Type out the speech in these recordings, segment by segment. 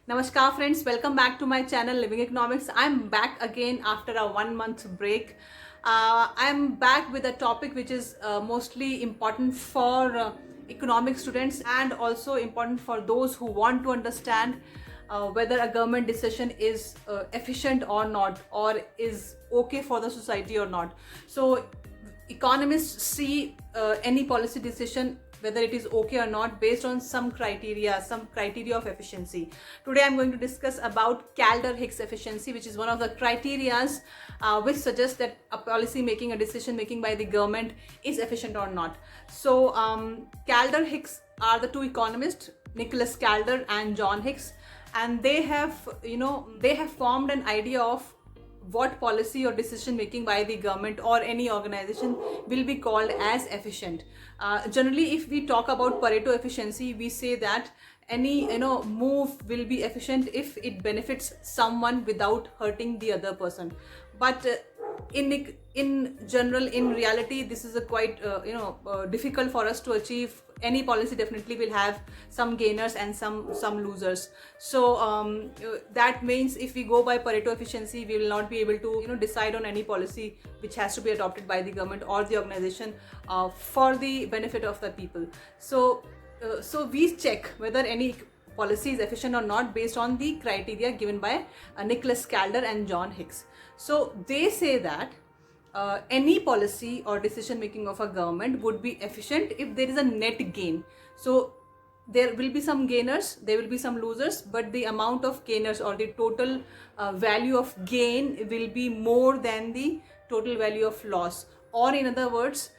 Namaskar friends, welcome back to my channel Living Economics. I'm back again after a 1 month break. I'm back with a topic which is mostly important for economic students and also important for those who want to understand whether a government decision is efficient or not, or is okay for the society or not. So economists see any policy decision, whether it is okay or not, based on some criteria of efficiency. Today I'm going to discuss about Kaldor-Hicks efficiency, which is one of the criterias which suggests that a policy making, a decision making by the government is efficient or not. So Kaldor-Hicks are the two economists, Nicholas Kaldor and John Hicks, and they have formed an idea of what policy or decision making by the government or any organization will be called as efficient. Generally, if we talk about Pareto efficiency, we say that any move will be efficient if it benefits someone without hurting the other person. But in general, in reality, this is a quite difficult for us to achieve. Any policy definitely will have some gainers and some losers. So that means if we go by Pareto efficiency, we will not be able to decide on any policy which has to be adopted by the government or the organization for the benefit of the people. So we check whether any policy is efficient or not based on the criteria given by Nicholas Kaldor and John Hicks. So they say that any policy or decision making of a government would be efficient if there is a net gain. So there will be some gainers, there will be some losers, but the amount of gainers or the total value of gain will be more than the total value of loss. Or in other words,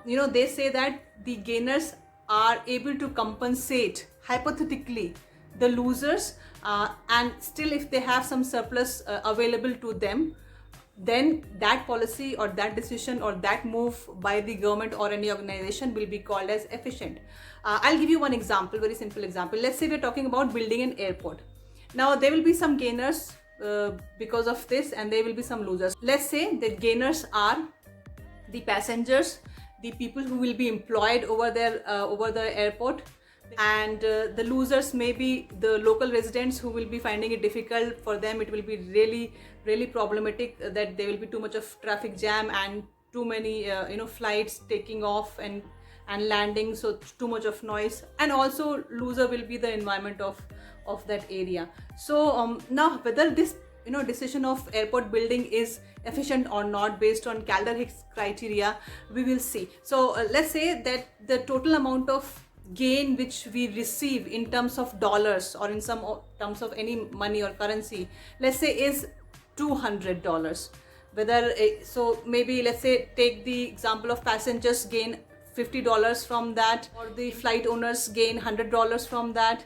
they say that the gainers are able to compensate hypothetically the losers, and still if they have some surplus available to them, then that policy or that decision or that move by the government or any organization will be called as efficient. I'll give you one example, very simple example. Let's say we're talking about building an airport. Now there will be some gainers because of this, and there will be some losers. Let's say the gainers are the passengers, the people who will be employed over there over the airport, and the losers may be the local residents who will be finding it difficult. For them it will be really problematic that there will be too much of traffic jam and too many flights taking off and landing, so too much of noise. And also loser will be the environment of that area. So now whether this decision of airport building is efficient or not based on Kaldor-Hicks criteria, we will see. So let's say that the total amount of gain which we receive in terms of dollars or in some terms of any money or currency, let's say is $200. Whether so maybe let's say take the example of passengers gain $50 from that, or the flight owners gain $100 from that,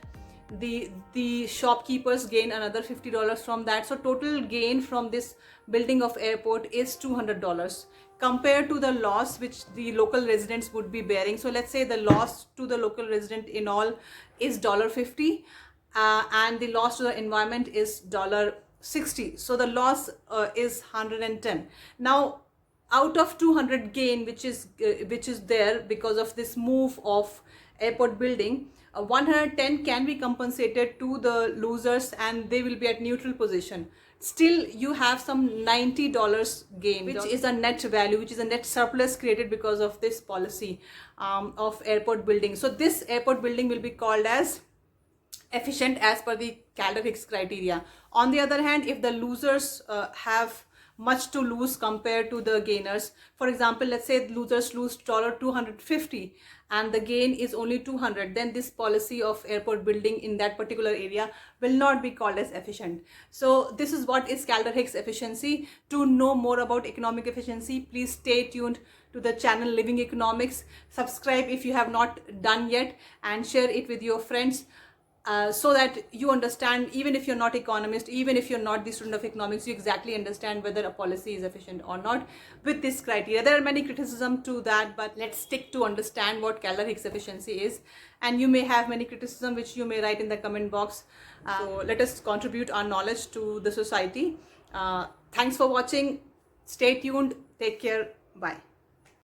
the shopkeepers gain another $50 from that. So total gain from this building of airport is $200 compared to the loss which the local residents would be bearing. So let's say the loss to the local resident in all is $50, and the loss to the environment is $60. So the loss is 110. Now out of 200 gain which is there because of this move of airport building, 110 can be compensated to the losers and they will be at neutral position. Still you have some $90 gain, which is a net value, which is a net surplus created because of this policy of airport building. So this airport building will be called as efficient as per the Kaldor-Hicks criteria. On the other hand, if the losers have much to lose compared to the gainers, for example, let's say losers lose $250 and the gain is only 200, then this policy of airport building in that particular area will not be called as efficient. So this is what is Kaldor-Hicks efficiency. To know more about economic efficiency, please stay tuned to the channel Living Economics. Subscribe if you have not done yet, and share it with your friends. So that you understand, even if you're not economist, even if you're not the student of economics, you exactly understand whether a policy is efficient or not with this criteria. There are many criticisms to that, but let's stick to understand what Kaldor-Hicks efficiency is. And you may have many criticism which you may write in the comment box. So let us contribute our knowledge to the society. Thanks for watching. Stay tuned. Take care. Bye.